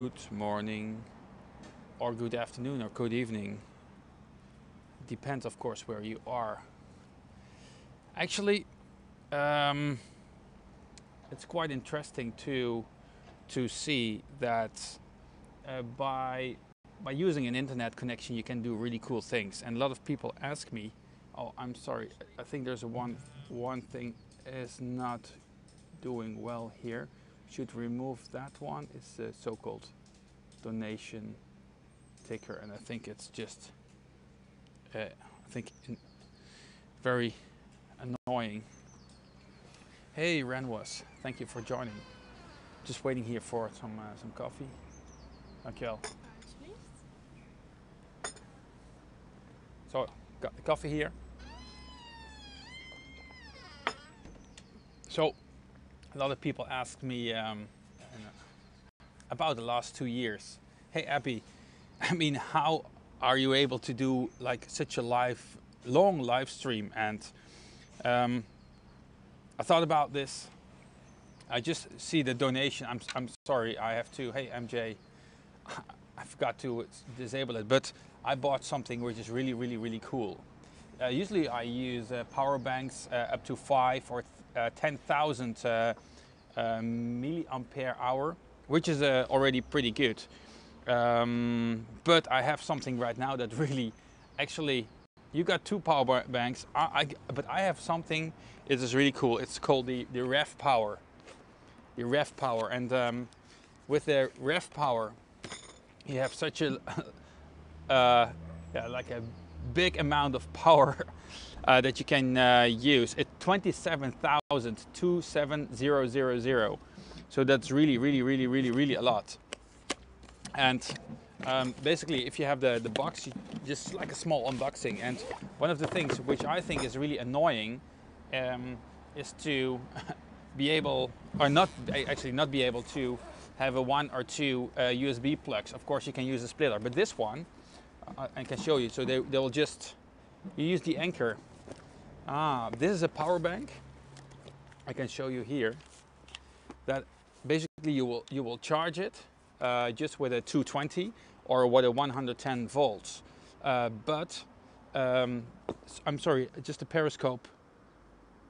Good morning, or good afternoon, or good evening. Depends, of course, where you are. Actually, um, it's quite interesting to see that by using an internet connection, you can do really cool things. And a lot of people ask me, "Oh, I'm sorry, I think there's one thing is not doing well here. Should remove that one. It's the so-called donation ticker, and I think it's just I think very annoying." Hey Renwas, thank you for joining. Just waiting here for some coffee. Dankjewel. So got the coffee here. So a lot of people ask me about the last 2 years. Hey Abby, I mean, how are you able to do like such a long live stream? And I thought about this. I just see the donation. I'm sorry, I have to. Hey MJ, I forgot to disable it, but I bought something which is really cool. Usually I use power banks up to 5 or 10,000 milliampere hour, which is already pretty good. But I have something right now that really, actually, you got two power banks. But I have something. It is really cool. It's called the Ref Power. The Ref Power, and with the Ref Power, you have such a like a big amount of power that you can use. It's 27,000. So that's really a lot. And basically, if you have the box, just like a small unboxing. And one of the things which I think is really annoying is to be able, or not be able to have a 1 or 2 USB plugs. Of course, you can use a splitter, but this one I can show you. So they'll just, you use the anchor. This is a power bank. I can show you here that basically you will charge it just with a 220 or with a 110 volts. But I'm sorry, just the periscope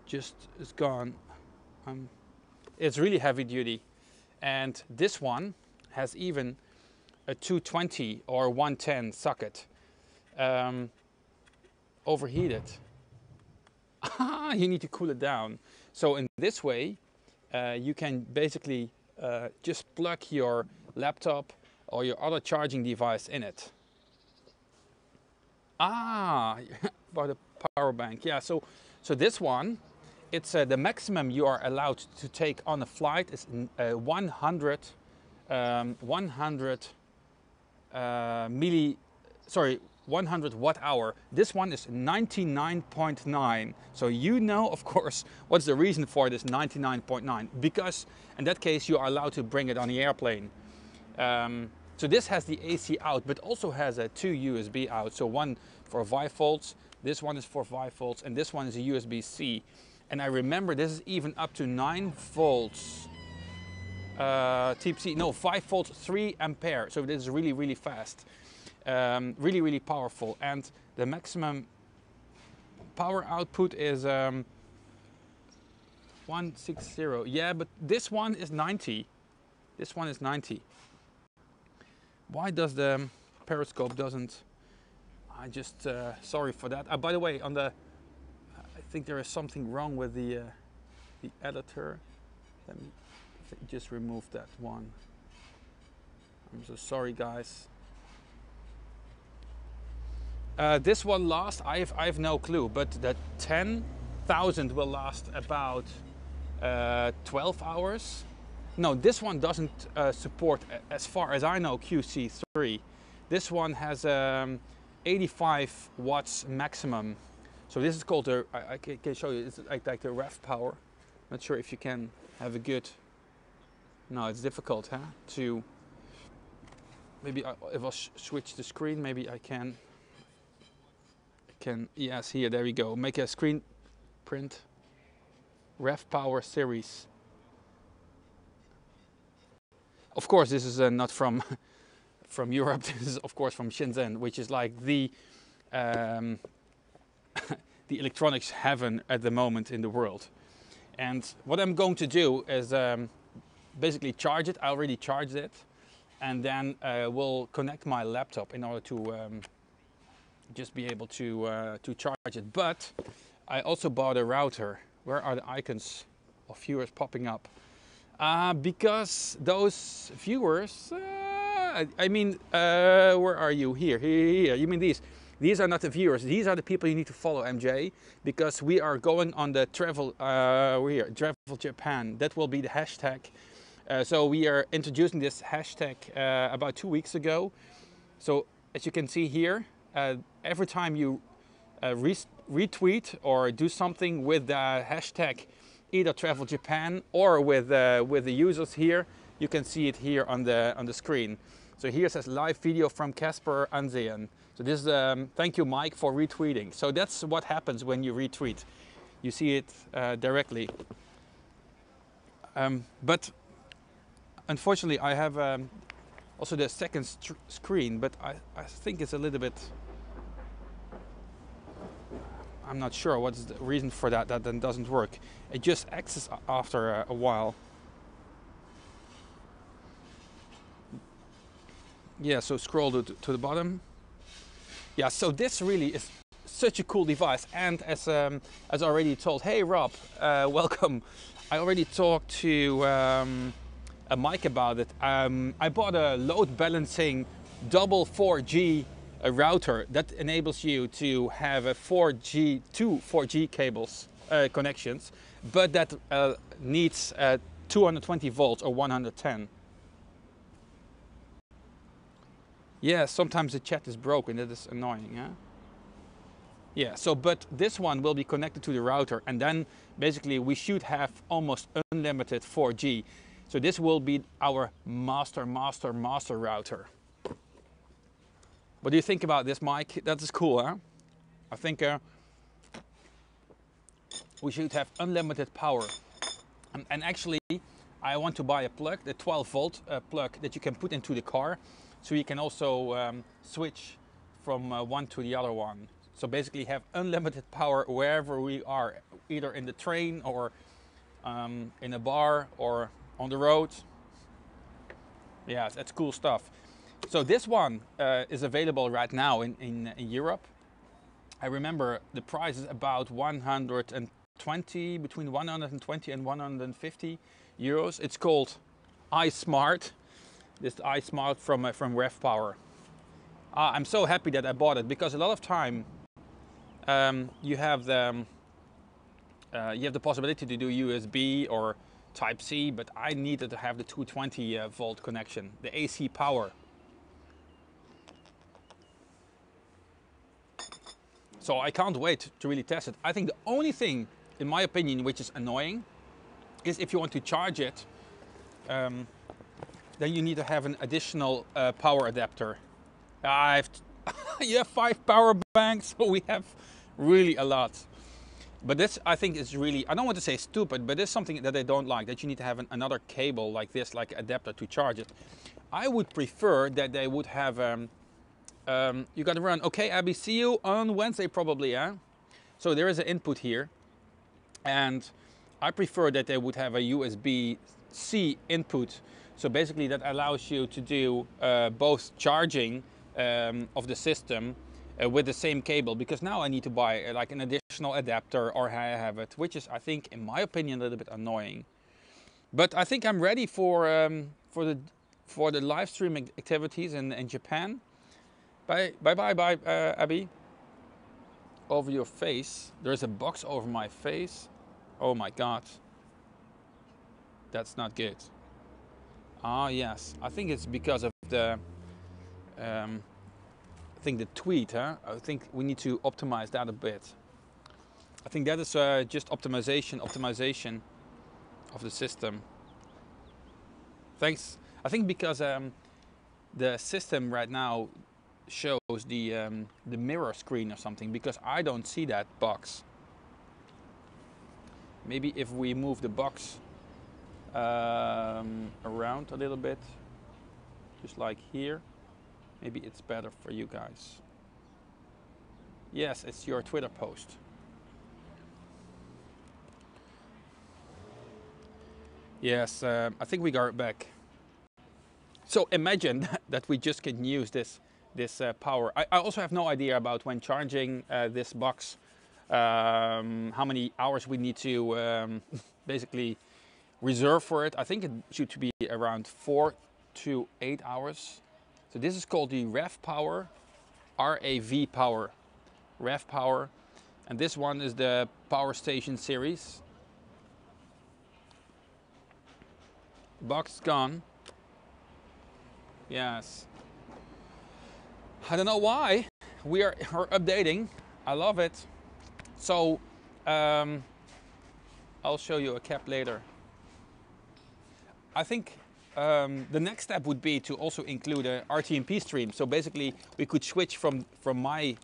just is gone. It's really heavy duty, and this one has even a 220 or 110 socket. Overheated. You need to cool it down. So in this way, you can basically just plug your laptop or your other charging device in it. About the power bank. Yeah, so this one, it's the maximum you are allowed to take on a flight is 100 100 watt hour. This one is 99.9. So you know, of course, what's the reason for this 99.9? Because in that case, you are allowed to bring it on the airplane. So this has the AC out, but also has a 2 USB out. So one for 5 volts, this one is for 5 volts, and this one is a USB-C. And I remember this is even up to 9 volts. Type C, no, 5 volts, 3 ampere. So this is really fast. Really powerful. And the maximum power output is 160. Yeah, but this one is 90. This one is 90. Why does the periscope doesn't? I just sorry for that. By the way, on the, I think there is something wrong with the editor. Let me just remove that one. I'm so sorry, guys. This one lasts, I have no clue, but the 10,000 will last about 12 hours. No, this one doesn't support, as far as I know, QC3. This one has 85 watts maximum. So this is called the, I can show you, it's like the Ref Power. Not sure if you can have a good, no, it's difficult, huh? To, maybe if I switch the screen, maybe I can, yes, here, there we go. Make a screen print. Ref Power series. Of course, this is not from from Europe. This is of course from Shenzhen, which is like the the electronics heaven at the moment in the world. And what I'm going to do is basically charge it. I already charged it, and then we'll connect my laptop in order to just be able to charge it. But I also bought a router. Where are the icons of viewers popping up? Because those viewers, I mean, where are you? Here. You mean these? These are not the viewers. These are the people you need to follow, MJ, because we are going on the travel. Travel Japan. That will be the hashtag. So we are introducing this hashtag about 2 weeks ago. So as you can see here, every time you retweet or do something with the hashtag either Travel Japan or with the users here, you can see it here on the screen. So here it says live video from Casper Anzean. So this is thank you, Mike, for retweeting. So that's what happens when you retweet. You see it directly. But unfortunately, I have also the second screen, but I think it's a little bit. I'm not sure what's the reason for that then doesn't work. It just exits after a while. Yeah, so scroll to the bottom. Yeah, so this really is such a cool device. And as already told, hey Rob, welcome. I already talked to Mike about it. I bought a load balancing double 4G router that enables you to have a 4G cables connections, but that needs 220 volts or 110. Yeah, sometimes the chat is broken. That is annoying, huh? Yeah, so but this one will be connected to the router, and then basically we should have almost unlimited 4G. So this will be our master router. What do you think about this, Mike? That is cool, huh? I think we should have unlimited power. And actually, I want to buy a plug, the 12 volt plug that you can put into the car, so you can also switch from one to the other one. So basically have unlimited power wherever we are, either in the train or in a bar or on the road. Yeah, that's cool stuff. So this one is available right now in Europe. I remember the price is about 120, between 120 and 150 euros. It's called iSmart. This iSmart from RevPower. I'm so happy that I bought it, because a lot of time you have the possibility to do USB or Type C, but I needed to have the 220 volt connection, the AC power. So I can't wait to really test it. I think the only thing, in my opinion, which is annoying, is if you want to charge it, then you need to have an additional power adapter. You have 5 power banks, so we have really a lot. But this, I think, is really, I don't want to say stupid, but it's something that I don't like, that you need to have another cable like this, like adapter, to charge it. I would prefer that they would have, you got to run. Okay, Abby, see you on Wednesday probably, yeah? So there is an input here, and I prefer that they would have a USB-C input. So basically that allows you to do both charging of the system with the same cable, because now I need to buy like an additional adapter, or I have it, which is, I think, in my opinion, a little bit annoying. But I think I'm ready for the live streaming activities in Japan. Bye, Abby. Over your face. There's a box over my face. Oh my God. That's not good. Ah, yes. I think it's because of the the tweet, huh? I think we need to optimize that a bit. I think that is just optimization of the system. Thanks. I think because the system right now shows the mirror screen or something, because I don't see that box. Maybe if we move the box around a little bit. just like here. Maybe it's better for you guys. Yes, it's your Twitter post. Yes, I think we got it back. So imagine that we just can use this power. I also have no idea about when charging this box, how many hours we need to basically reserve for it. I think it should be around 4 to 8 hours. So this is called the RAV Power, RAV Power, RAV Power, and this one is the Power Station series. Box gone. Yes. I don't know why we're updating. I love it. So I'll show you a cap later. I think the next step would be to also include a RTMP stream. So basically, we could switch from my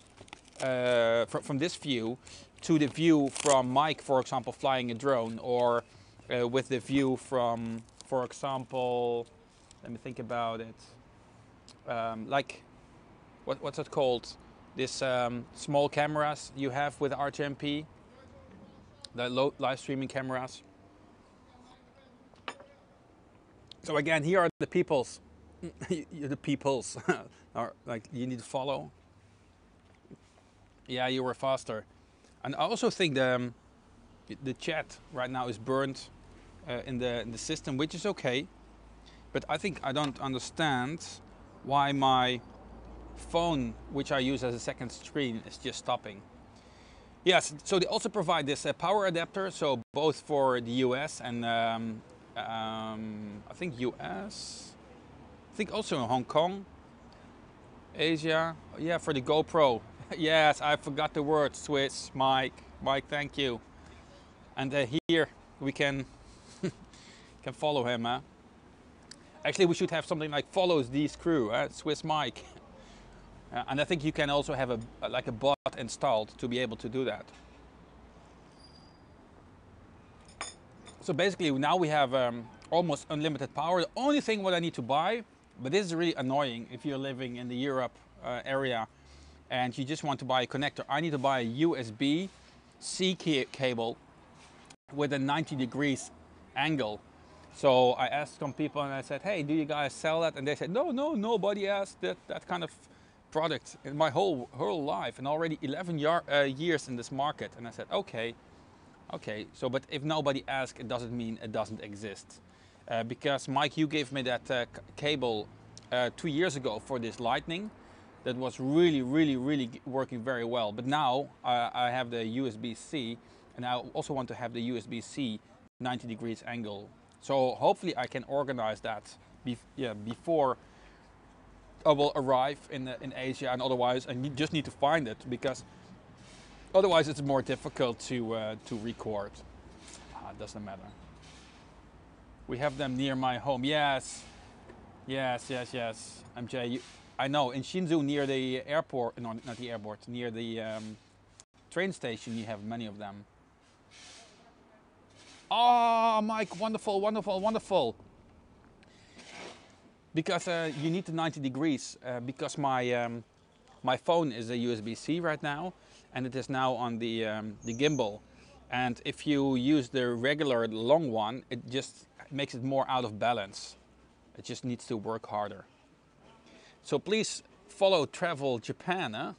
from this view to the view from Mike, for example, flying a drone, or with the view from, for example, let me think about it. Like, what's it called? This small cameras you have with RTMP, the live streaming cameras. So again, here are the peoples. The peoples. Are like, you need to follow. Yeah, you were faster. And I also think the chat right now is burned in the system, which is okay. But I think I don't understand why my phone, which I use as a second screen, is just stopping. Yes, so they also provide this power adapter, so both for the US and I think US, I think also in Hong Kong, Asia, yeah, for the GoPro. Yes, I forgot the word, Swiss, Mike, thank you. And here we can follow him. Actually, we should have something like follows these crew, Swiss Mike. And I think you can also have like a bot installed to be able to do that. So basically now we have almost unlimited power. The only thing what I need to buy, but this is really annoying if you're living in the Europe area and you just want to buy a connector. I need to buy a USB-C cable with a 90 degrees angle. So I asked some people and I said, hey, do you guys sell that? And they said, no, nobody has that kind of product in my whole life, and already 11 years in this market. And I said, okay, so but if nobody asks, it doesn't mean it doesn't exist. Because Mike, you gave me that cable 2 years ago for this Lightning that was really working very well. But now I have the USB-C, and I also want to have the USB-C 90 degrees angle. So hopefully I can organize that before I will arrive in Asia, and otherwise I just need to find it, because otherwise it's more difficult to record. It doesn't matter. We have them near my home. Yes. MJ, I know in Shinzu near the airport, no, not the airport, near the train station, you have many of them. Oh, Mike, wonderful. Because you need the 90 degrees, because my phone is a USB-C right now, and it is now on the gimbal. And if you use the regular long one, it just makes it more out of balance. It just needs to work harder. So please follow Travel Japan. Huh?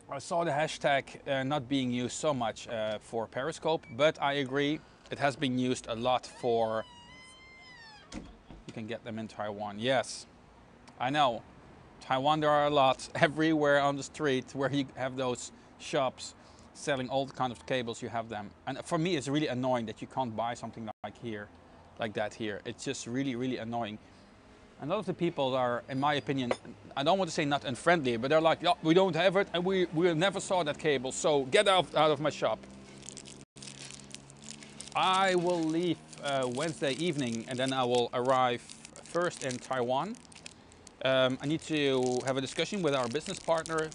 I saw the hashtag not being used so much for Periscope, but I agree, it has been used a lot for... You can get them in Taiwan. Yes, I know. Taiwan, there are a lot everywhere on the street where you have those shops selling all kind of cables. You have them, and for me it's really annoying that you can't buy something like that here. It's just really annoying. And a lot of the people are, in my opinion, I don't want to say not unfriendly, but they're like, oh, we don't have it, and we never saw that cable, so get out of my shop. I will leave Wednesday evening, and then I will arrive first in Taiwan. I need to have a discussion with our business partner,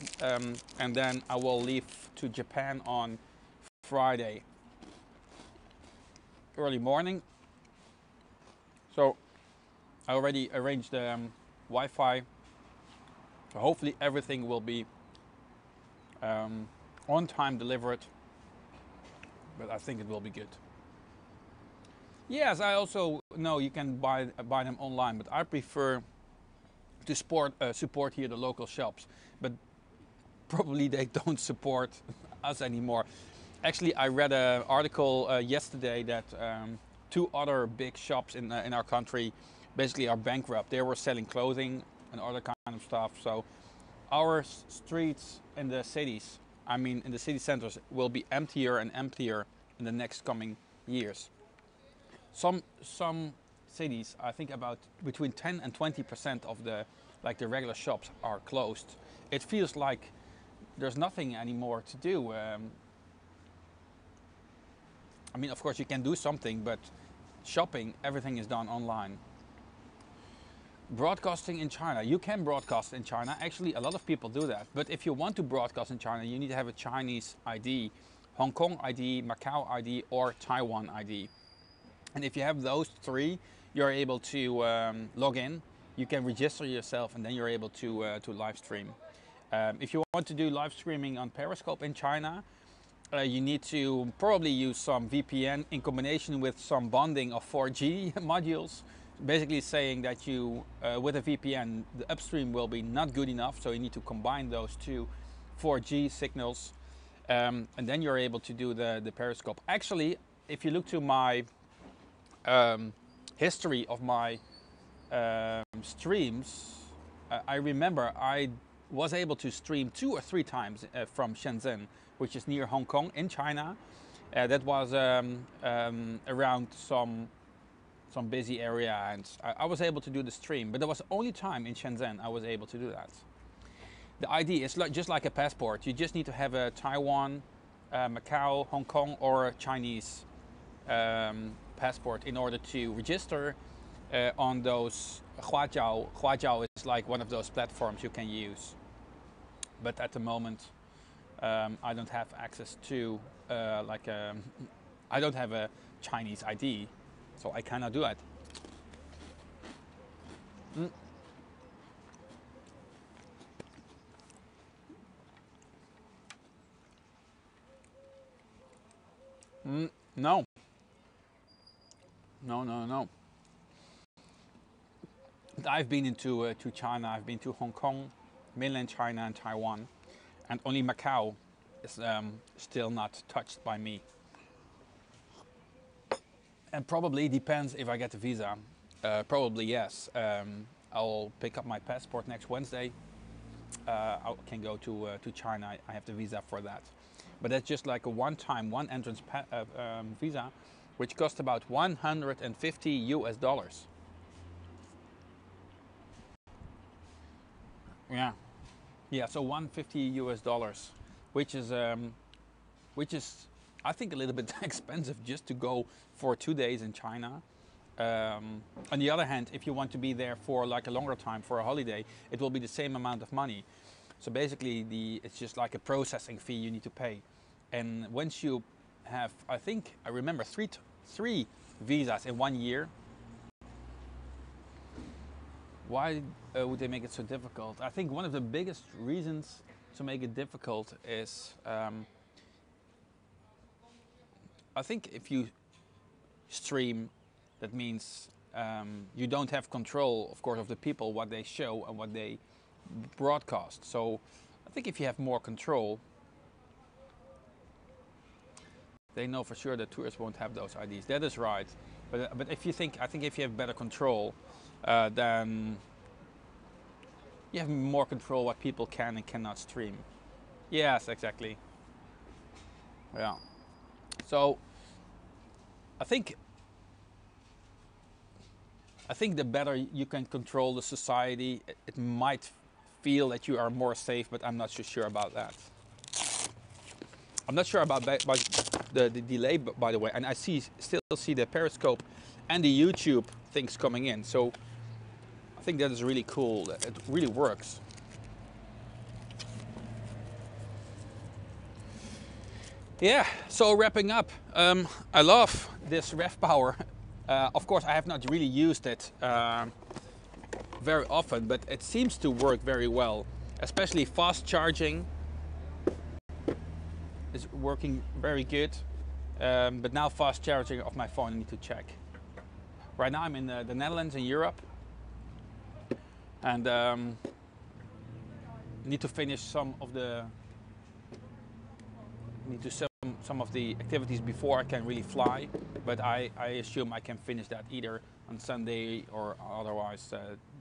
and then I will leave to Japan on Friday early morning. So I already arranged the Wi-Fi. So hopefully everything will be on time delivered. But I think it will be good. Yes, I also know you can buy them online, but I prefer to support here the local shops. But probably they don't support us anymore. Actually, I read an article yesterday that 2 other big shops in our country basically are bankrupt. They were selling clothing and other kind of stuff. So our streets in the cities, I mean in the city centers, will be emptier and emptier in the next coming years. Some cities, I think about between 10 and 20% of the regular shops are closed. It feels like there's nothing anymore to do. I mean, of course, you can do something, but shopping, everything is done online. Broadcasting in China. You can broadcast in China. Actually, a lot of people do that. But if you want to broadcast in China, you need to have a Chinese ID, Hong Kong ID, Macau ID, or Taiwan ID. And if you have those 3, you're able to log in. You can register yourself, and then you're able to live stream. If you want to do live streaming on Periscope in China, you need to probably use some VPN in combination with some bonding of 4G modules. Basically saying that you, with a VPN, the upstream will be not good enough, so you need to combine those 2 4G signals, and then you're able to do the Periscope. Actually, if you look to my history of my streams, I remember I was able to stream 2 or 3 times from Shenzhen, which is near Hong Kong in China. That was around some busy area, and I was able to do the stream, but there was only time in Shenzhen I was able to do that. The ID is just like a passport. You just need to have a Taiwan, Macau, Hong Kong, or a Chinese passport in order to register on those Huajiao. Huajiao is like one of those platforms you can use. But at the moment, I don't have access to I don't have a Chinese ID, so I cannot do it. No. No. I've been to China. I've been to Hong Kong, mainland China, and Taiwan, and only Macau is still not touched by me. And probably depends if I get the visa. Probably yes. I'll pick up my passport next Wednesday. I can go to China. I have the visa for that. But that's just like a one entrance visa, which costs about $150. Yeah. So $150, which is I think a little bit expensive just to go for 2 days in China. On the other hand, if you want to be there for like a longer time for a holiday, it will be the same amount of money. So basically, it's just like a processing fee you need to pay. And once you have, I remember three visas in 1 year. Why would they make it so difficult? I think one of the biggest reasons to make it difficult is, I think if you stream, that means you don't have control, of course, of the people, what they show and what they broadcast. So I think if you have more control, they know for sure that tourists won't have those IDs. That is right. But if you think, I think if you have better control, then you have more control what people can and cannot stream. Yes, exactly. Yeah. So I think the better you can control the society, it might feel that you are more safe, but I'm not so sure about that. I'm not sure about the delay, by the way, and I still see the Periscope and the YouTube things coming in. So I think that is really cool. It really works. Yeah, so wrapping up, I love this rev power Of course, I have not really used it very often, but it seems to work very well, especially fast charging is working very good. But now fast charging of my phone, I need to check. Right now I'm in the Netherlands in Europe, and need to finish some of the some of the activities before I can really fly. But I assume I can finish that either on Sunday or otherwise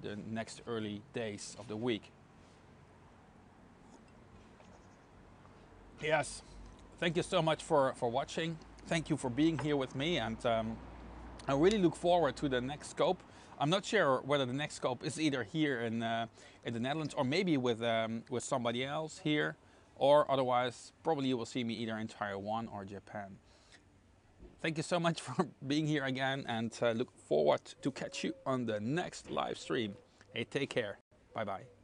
the next early days of the week. Yes, thank you so much for watching. Thank you for being here with me, and I really look forward to the next scope. I'm not sure whether the next scope is either here in the Netherlands or maybe with somebody else here, or otherwise probably you will see me either in Taiwan or Japan. Thank you so much for being here again, and look forward to catch you on the next live stream. Hey, take care. Bye bye.